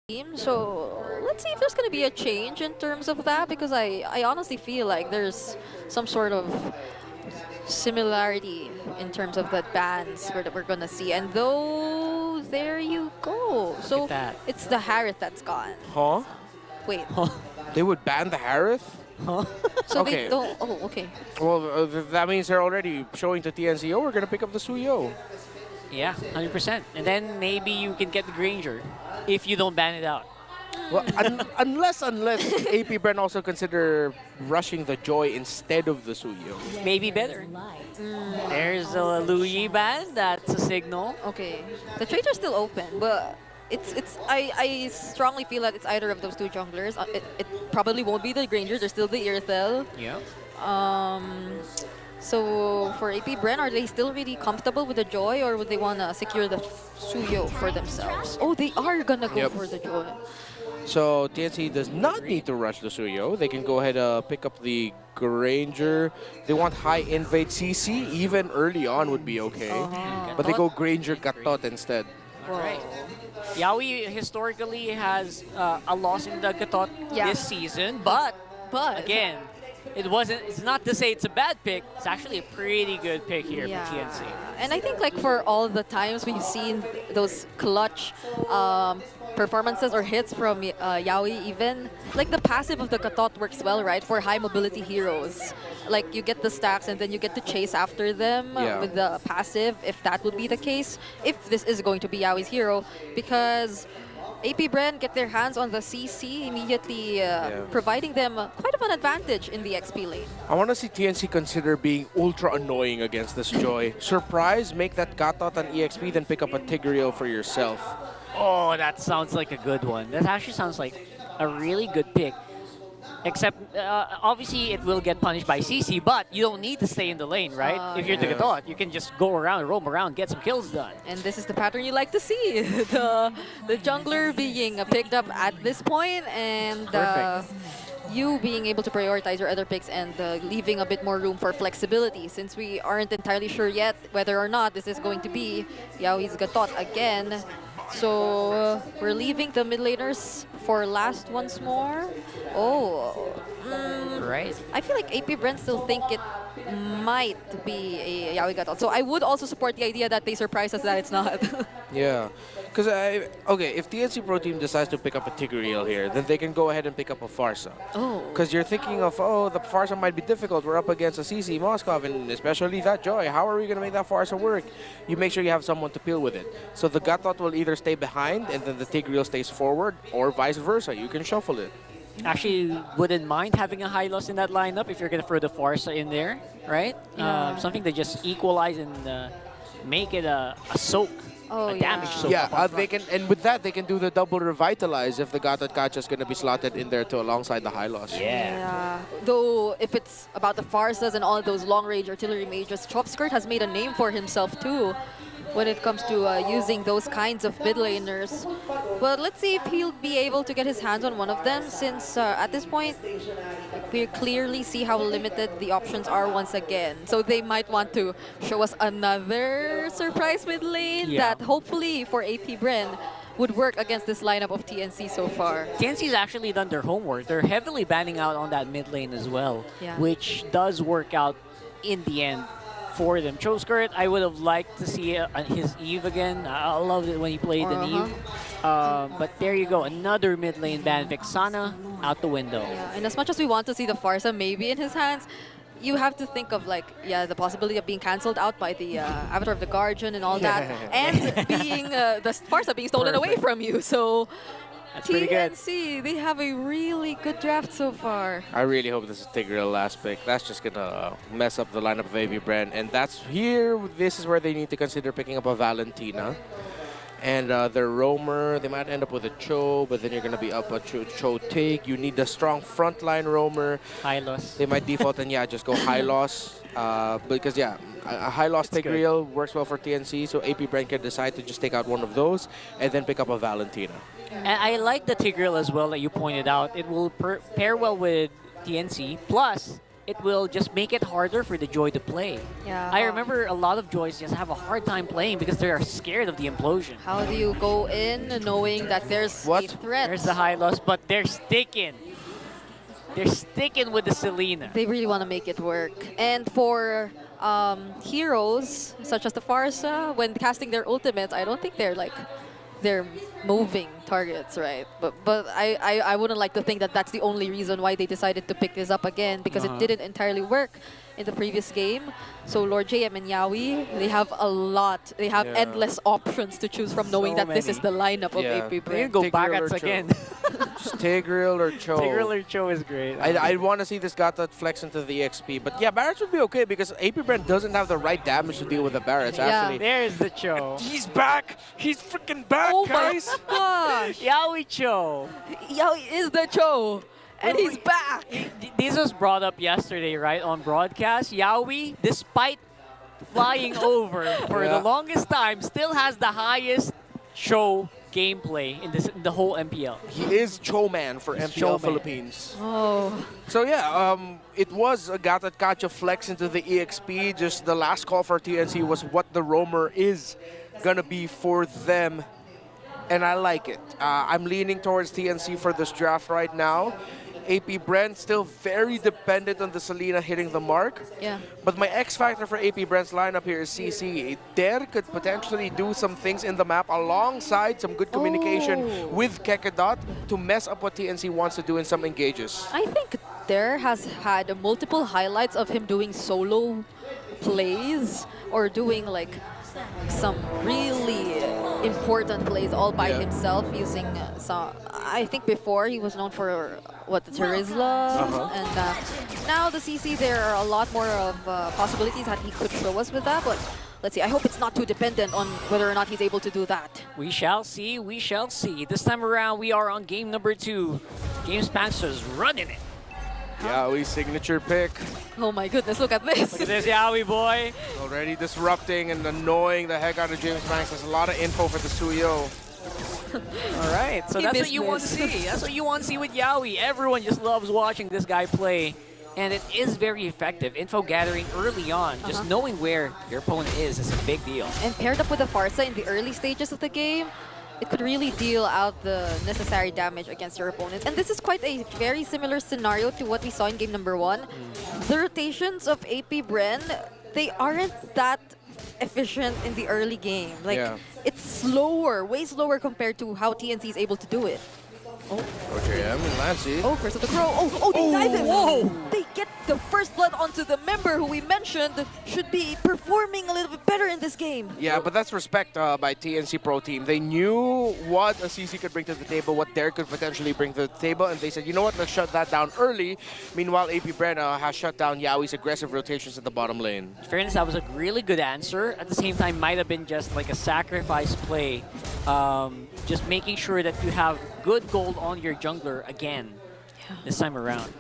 team. So let's see if there's going to be a change in terms of that, because I honestly feel like there's some sort of similarity in terms of the bands that we're going to see. And though, there you go. Look So at that. it's the Harith that's gone. Huh? Wait. They would ban the Harith? So Okay. they don't. Oh, okay. Well, that means they're already showing to TNC, oh, we're going to pick up the Suyo. Yeah, 100%. And then maybe you can get the Granger if you don't ban it out. Well, unless AP BREN also consider rushing the Joy instead of the Suyo. Maybe better. There's a Louis ban. That's a signal. Okay. The trades are still open, but I strongly feel that it's either of those two junglers. It probably won't be the Granger. There's still the Earthel. Yeah. So for AP BREN, are they still really comfortable with the Joy, or would they want to secure the Suyo for themselves? Oh, they are gonna go Yep. for the Joy. So TNC does not need to rush the Suyo. They can go ahead pick up the Granger. They want high invade CC, even early on would be okay. But they go Granger Gatot instead. Right. Yaoi historically has a loss in the Gatot this season, but again, it's not to say it's a bad pick. It's actually a pretty good pick here for TNC. And I think like for all the times we've seen those clutch performances or hits from Yaoi, even like the passive of the Gatot works well, right, for high mobility heroes. Like you get the stacks and then you get to chase after them with the passive, if that would be the case, if this is going to be Yaoi's hero, because AP BREN get their hands on the CC immediately, providing them quite of an advantage in the XP lane. I want to see TNC consider being ultra annoying against this Joy. Surprise, make that Gatot an EXP, then pick up a Tigreal for yourself. Oh, that sounds like a good one. That actually sounds like a really good pick. Except, obviously, it will get punished by CC, but you don't need to stay in the lane, right? If you're the Gatot, you can just go around, roam around, get some kills done. And this is the pattern you like to see. the jungler being picked up at this point, and you being able to prioritize your other picks and leaving a bit more room for flexibility, since we aren't entirely sure yet whether or not this is going to be Yaoi's Gatot again. So we're leaving the mid laners for last once more. Oh, Right. I feel like AP BREN still think it might be a Yaoi Gatot. So I would also support the idea that they surprise us that it's not. Yeah. Because, okay, if TNC Pro Team decides to pick up a Tigreal here, then they can go ahead and pick up a Farsa. Oh. Because you're thinking of, oh, the Farsa might be difficult. We're up against a CC Moskov, and especially that Joy. How are we going to make that Farsa work? You make sure you have someone to peel with it. So the Gatot will either stay behind, and then the Tigreal stays forward, or vice versa. You can shuffle it. Actually, wouldn't mind having a high loss in that lineup if you're going to throw the Farsa in there, right? Something to just equalize and make it a soak. Damage soak. Yeah, they can, and with that they can do the double revitalize if the Gatot Catch is going to be slotted in there to alongside the high loss. Yeah. Though if it's about the Farsas and all those long range artillery mages, Chopskirt has made a name for himself too when it comes to using those kinds of mid laners. But let's see if he'll be able to get his hands on one of them, since at this point we clearly see how limited the options are once again. So they might want to show us another surprise mid lane that hopefully for AP BREN would work against this lineup of TNC so far. TNC's actually done their homework. They're heavily banning out on that mid lane as well, which does work out in the end for them. Choskirt, I would have liked to see his Eve again. I loved it when he played an Eve. But there you go, another mid lane ban. Vexana out the window. Yeah, and as much as we want to see the Farsa maybe in his hands, you have to think of like, the possibility of being cancelled out by the Avatar of the Guardian and all that, and being the Farsa being stolen away from you. So that's pretty good. TNC, they have a really good draft so far. I really hope this is Tigreal last pick. That's just going to mess up the lineup of AP BREN. And that's here, this is where they need to consider picking up a Valentina. And their roamer, they might end up with a Cho, but then you're going to be up a Cho take. You need a strong frontline roamer. High loss. They might default and just go high loss. Because a high loss Tigreal works well for TNC, so AP BREN can decide to just take out one of those and then pick up a Valentina. And I like the Tigreal as well that you pointed out. It will pair well with TNC. Plus, it will just make it harder for the Joy to play. Yeah. I remember a lot of Joys just have a hard time playing because they are scared of the implosion. How do you go in knowing that there's a threat? There's the high loss, but they're sticking. They're sticking with the Selena. They really want to make it work. And for heroes such as the Farsa, when casting their ultimates, I don't think they're moving targets, right? But I wouldn't like to think that that's the only reason why they decided to pick this up again, because it didn't entirely work in the previous game. So Lord JM and Yawi, they have a lot. They have endless options to choose from, knowing that this is the lineup of AP They BREN. go Bagats again. Just Tigreal or Cho. Tigreal or Cho is great. I want to see this Gata flex into the EXP. But yeah, Barretts would be okay because AP BREN doesn't have the right damage to deal with the Barretts, actually. There's the Cho. He's back! He's freaking back, Oh guys! my gosh! Yawi Cho. Yawi is the Cho! And he's back! This was brought up yesterday, right, on broadcast. Yawi, despite flying over for the longest time, still has the highest Cho gameplay in the whole MPL. He is Cho Man for MPL Cho Man. Philippines. Oh. So yeah, it was a Gata Kacha flex into the EXP. Just the last call for TNC was what the roamer is gonna be for them. And I like it. I'm leaning towards TNC for this draft right now. AP BREN still very dependent on the Selena hitting the mark. Yeah. But my X factor for AP BREN's lineup here is CC. There could potentially do some things in the map alongside some good communication with Kekedot to mess up what TNC wants to do in some engages. I think there has had multiple highlights of him doing solo plays or doing like some really important plays all by himself using some. I think before he was known for what, the Terizla, and now the CC, there are a lot more of possibilities that he could show us with that, but let's see. I hope it's not too dependent on whether or not he's able to do that. We shall see, we shall see. This time around, we are on game number 2. GameSpanxer's running it. Yawi's signature pick. Oh my goodness, look at this. Look at this Yawi boy. Already disrupting and annoying the heck out of James Banks. There's a lot of info for the Suyo. All right, so that's what you want to see. That's what you want to see with Yawi. Everyone just loves watching this guy play, and it is very effective. Info gathering early on, just knowing where your opponent is a big deal. And paired up with the Farsa in the early stages of the game, it could really deal out the necessary damage against your opponents. And this is quite a very similar scenario to what we saw in game number 1. The rotations of AP BREN, they aren't that efficient in the early game. Like, it's slower, way slower compared to how TNC is able to do it. OJM and Lancy. Oh, Curse of the Crow. They dive him. Whoa! They get the first blood onto the member who we mentioned should be performing a little bit better in this game. Yeah, but that's respect by TNC Pro Team. They knew what a CC could bring to the table, what Dare could potentially bring to the table, and they said, you know what, let's shut that down early. Meanwhile, AP BREN has shut down Yawi's aggressive rotations in the bottom lane. In fairness, that was a really good answer. At the same time, might have been just like a sacrifice play. Just making sure that you have good gold on your jungler again this time around.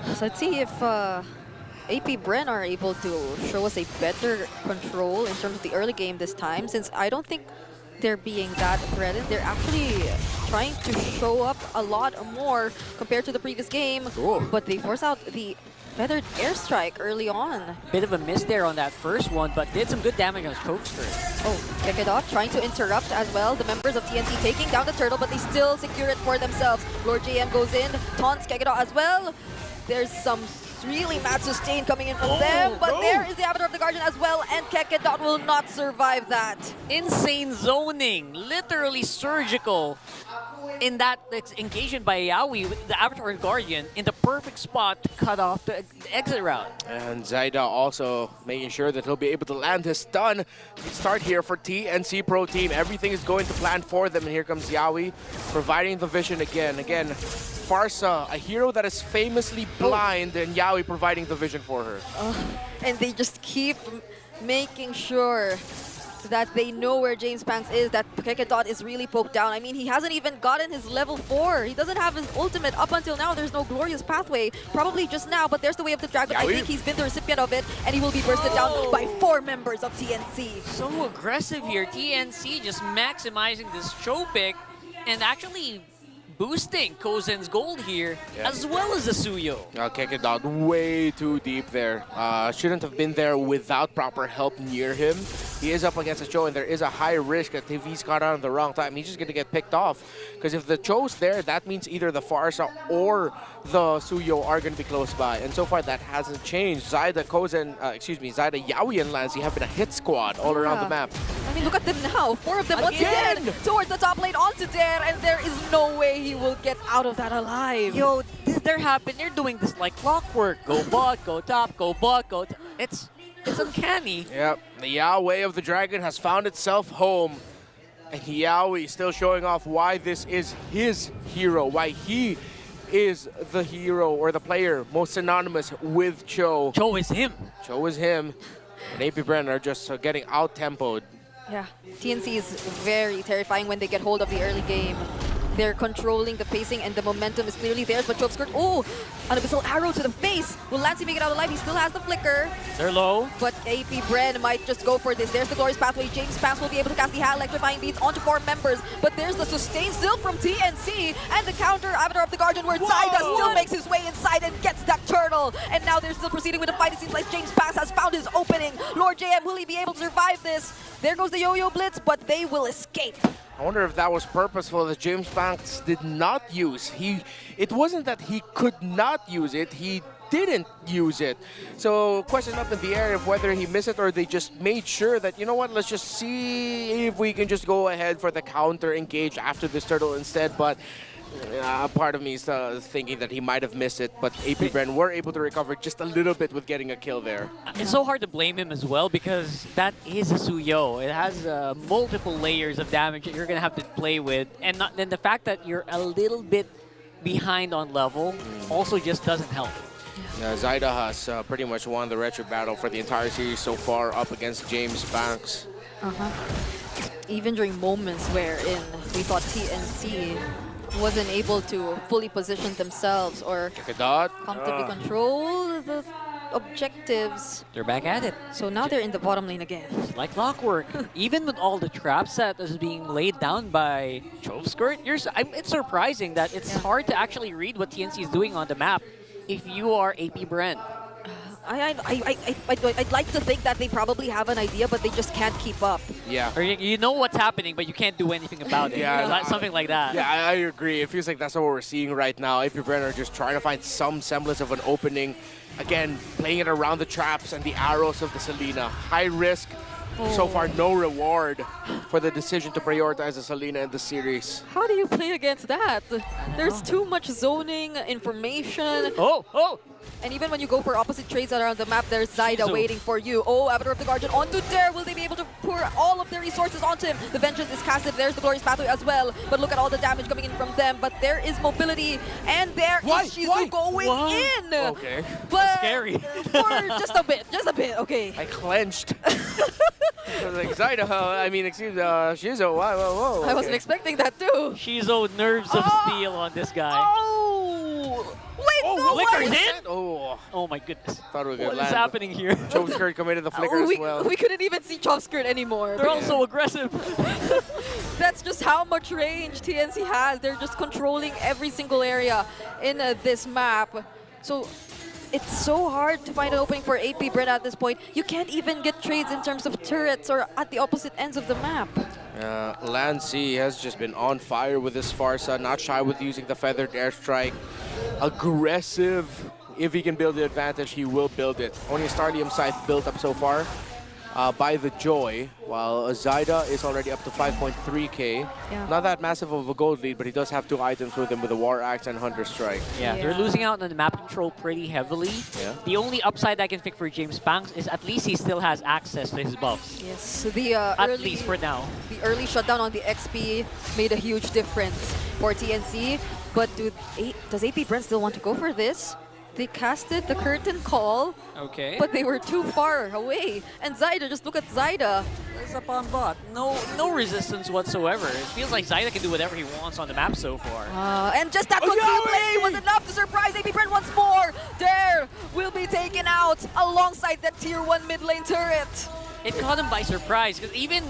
So let's see if AP BREN are able to show us a better control in terms of the early game this time, since I don't think they're being that threatened. They're actually trying to show up a lot more compared to the previous game, but they force out the feathered airstrike early on. Bit of a miss there on that first one, but did some good damage on Chokester. Oh, Kekedot trying to interrupt as well. The members of TNC taking down the turtle, but they still secure it for themselves. Lord JM goes in, taunts Kekedot as well. There's some really mad sustain coming in from them, but there is the Avatar of the Guardian as well, and Kekedot will not survive that. Insane zoning, literally surgical in that engagement by Yawi with the Avatar Guardian in the perfect spot to cut off the exit route. And Zaida also making sure that he'll be able to land his stun. Start here for TNC Pro Team. Everything is going to plan for them, and here comes Yawi providing the vision again. Again, Farsa, a hero that is famously blind, and Yawi providing the vision for her. And they just keep making sure that they know where James Panks is, that Kekedot is really poked down. I mean, he hasn't even gotten his level 4. He doesn't have his ultimate up until now. There's no glorious pathway, probably just now, but there's the way of the dragon. I think he's been the recipient of it, and he will be bursted down by 4 members of TNC. So aggressive here. TNC just maximizing this show pick and actually boosting Kozen's gold here, as well as the Suyo. Kick it out way too deep there. Shouldn't have been there without proper help near him. He is up against a Cho, and there is a high risk that if he's caught out at the wrong time, he's just going to get picked off. Because if the Cho's there, that means either the Farsa or the Suyo are going to be close by. And so far, that hasn't changed. Zyda, Kozen, Zyda, Yaoi, and Lancy have been a hit squad all around the map. I mean, look at them now. 4 of them once again towards the top lane onto Dare, and there is no way he will get out of that alive. Yo, they're happening. They're doing this like clockwork. Go bot, go top, go bot, go. It's uncanny. Yep, the Yahweh of the Dragon has found itself home. And Yaoi still showing off why this is his hero, why he is the hero or the player most synonymous with Cho. Cho is him. Cho is him. And AP BREN are just getting out-tempoed. Yeah, TNC is very terrifying when they get hold of the early game. They're controlling the pacing and the momentum is clearly theirs, but Chokeskirt, an abyssal arrow to the face. Will Lancy make it out alive? He still has the flicker. They're low. But AP BREN might just go for this. There's the Glorious Pathway. James Pass will be able to cast the electrifying beats onto 4 members. But there's the sustain still from TNC and the counter Avatar of the Guardian where Zyda still makes his way inside and gets that turtle. And now they're still proceeding with the fight. It seems like James Pass has found his opening. Lord JM, will he be able to survive this? There goes the Yo-Yo Blitz, but they will escape. I wonder if that was purposeful that James Banks did not use. It wasn't that he could not use it, he didn't use it. So question up in the air of whether he missed it or they just made sure that, you know what, let's just see if we can just go ahead for the counter engage after this turtle instead. But part of me is thinking that he might have missed it, but AP BREN were able to recover just a little bit with getting a kill there. It's so hard to blame him as well because that is a Suyo. It has multiple layers of damage that you're going to have to play with. And then the fact that you're a little bit behind on level also just doesn't help. Zyda has pretty much won the retro battle for the entire series so far up against James Banks. Even during moments wherein we thought TNC wasn't able to fully position themselves or comfortably control the objectives. They're back at it. So now they're in the bottom lane again. It's like clockwork. Even with all the traps that is being laid down by Chokeskirt, it's surprising that it's hard to actually read what TNC is doing on the map if you are AP BREN. I'd like to think that they probably have an idea, but they just can't keep up. Yeah. Or you know what's happening, but you can't do anything about it. Something like that. Yeah, I agree. It feels like that's what we're seeing right now. AP BREN are just trying to find some semblance of an opening. Again, playing it around the traps and the arrows of the Selena. High risk. So far, no reward for the decision to prioritize the Selena in the series. How do you play against that? There's too much zoning, information. And even when you go for opposite trades around the map, there's Zyda waiting for you. Avatar of the Guardian onto Dare. Will they be able to pour all of their resources onto him? The Vengeance is casted. There's the Glorious Pathway as well. But look at all the damage coming in from them. But there is mobility. And there is Shizu going in. Okay. But that's scary. For just a bit, okay. I clenched. I was like, Zyda, Shizu, whoa. Okay. I wasn't expecting that too. Shizu nerves of steel on this guy. Wait, no, flicker's in? Oh my goodness. Thought we were What is happening here? Chokeskirt committed the flicker as well. We couldn't even see Chokeskirt anymore. They're all so aggressive. That's just how much range TNC has. They're just controlling every single area in this map. So it's so hard to find an opening for AP BREN at this point. You can't even get trades in terms of turrets or at the opposite ends of the map. Lancy has just been on fire with this Farsa, not shy with using the feathered airstrike. Aggressive. If he can build the advantage, he will build it. Only a Starlium Scythe built up so far by the Joy, while Zyda is already up to 5.3k. Not that massive of a gold lead, but he does have 2 items with him with the War Axe and Hunter Strike. They're losing out on the map control pretty heavily. The only upside I can pick for James Banks is at least he still has access to his buffs. Yes, so the at least for now. The early shutdown on the XP made a huge difference for TNC. But does AP BREN still want to go for this? They casted the curtain call, but they were too far away. And Zyda, just look at Zyda. It's up on bot. No resistance whatsoever. It feels like Zyda can do whatever he wants on the map so far. And just that play was enough to surprise AP BREN once more. Dare will be taken out alongside that tier 1 mid lane turret. It caught him by surprise because even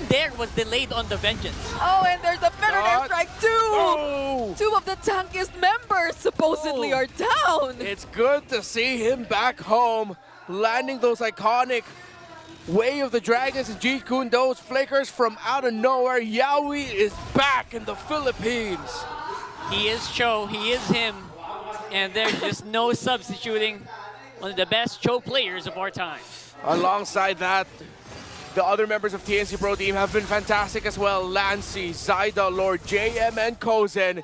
Dare was delayed on the Vengeance. And there's the feathered airstrike too. 2 of the tankiest members supposedly are down. It's good to see him back home, landing those iconic Way of the Dragons and Jeet Kune Do flickers from out of nowhere. Yawi is back in the Philippines. He is Cho, he is him, and there's just no substituting one of the best Cho players of our time. Alongside that, the other members of TNC Pro Team have been fantastic as well. Lancy, Zaida, Lord, JM, and Kozen.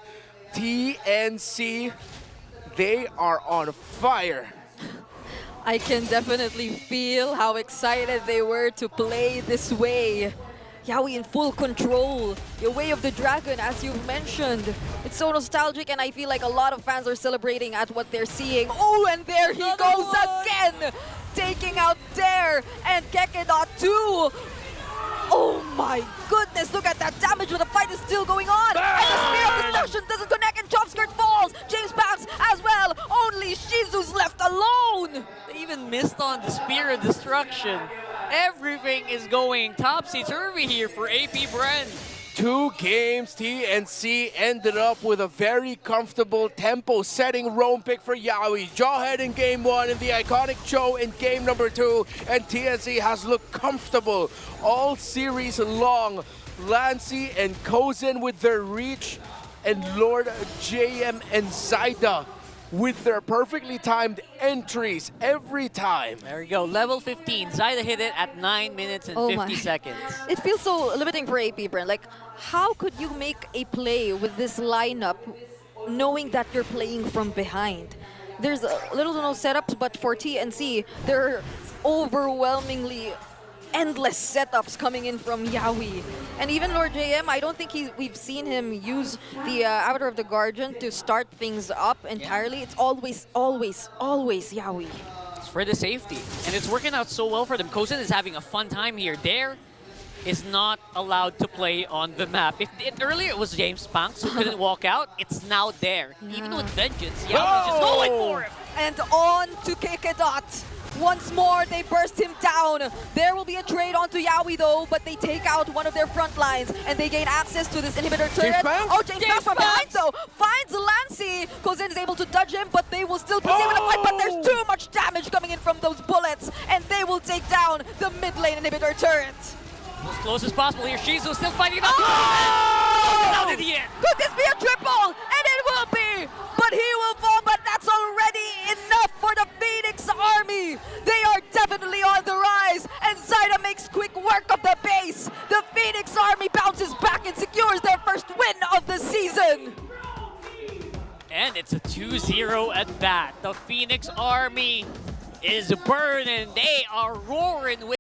TNC, they are on fire. I can definitely feel how excited they were to play this way. Yawi in full control. The Way of the Dragon, as you mentioned. It's so nostalgic, and I feel like a lot of fans are celebrating at what they're seeing. Oh, and there he goes again! Taking out Dare and Kekedot too. Oh my goodness, look at that damage, but the fight is still going on. And the Spear of Destruction doesn't connect, and Chop Skirt falls. James Banks as well. Only Shizu's left alone. They even missed on the Spear of Destruction. Everything is going topsy-turvy here for AP BREN. 2 games, TNC ended up with a very comfortable tempo-setting roam pick for Yawi. Jawhead in game 1 and the iconic Cho in game number 2. And TNC has looked comfortable all series long. Lancy and Kozen with their reach, and Lord, JM, and Zaida with their perfectly timed entries every time. There we go, level 15. Zaida hit it at 9 minutes and 50 seconds. It feels so limiting for AP BREN. Like, how could you make a play with this lineup knowing that you're playing from behind? There's little to no setups, but for TNC, there are overwhelmingly endless setups coming in from Yawi. And even Lord JM, I don't think we've seen him use the Avatar of the Guardian to start things up entirely. Yeah. It's always Yawi. It's for the safety, and it's working out so well for them. Kozen is having a fun time here. Dare is not allowed to play on the map. Earlier it was James Banks who couldn't walk out. It's now Dare. Yeah. Even with Vengeance, Yawi is just going for him. And on to Kekedot. Once more, they burst him down. There will be a trade onto Yawi though, but they take out one of their front lines and they gain access to this inhibitor turret. James Banks from behind though finds Lancy. Kozen is able to dodge him, but they will still proceed with the fight, but there's too much damage coming in from those bullets, and they will take down the mid lane inhibitor turret. As close as possible here. Shizu still fighting it out. In the end. Could this be a triple? And it will be! But he will fall, but that's already enough for the Phoenix Army. They are definitely on the rise, and Zaida makes quick work of the base. The Phoenix Army bounces back and secures their first win of the season. And it's a 2-0 at bat. The Phoenix Army is burning. They are roaring with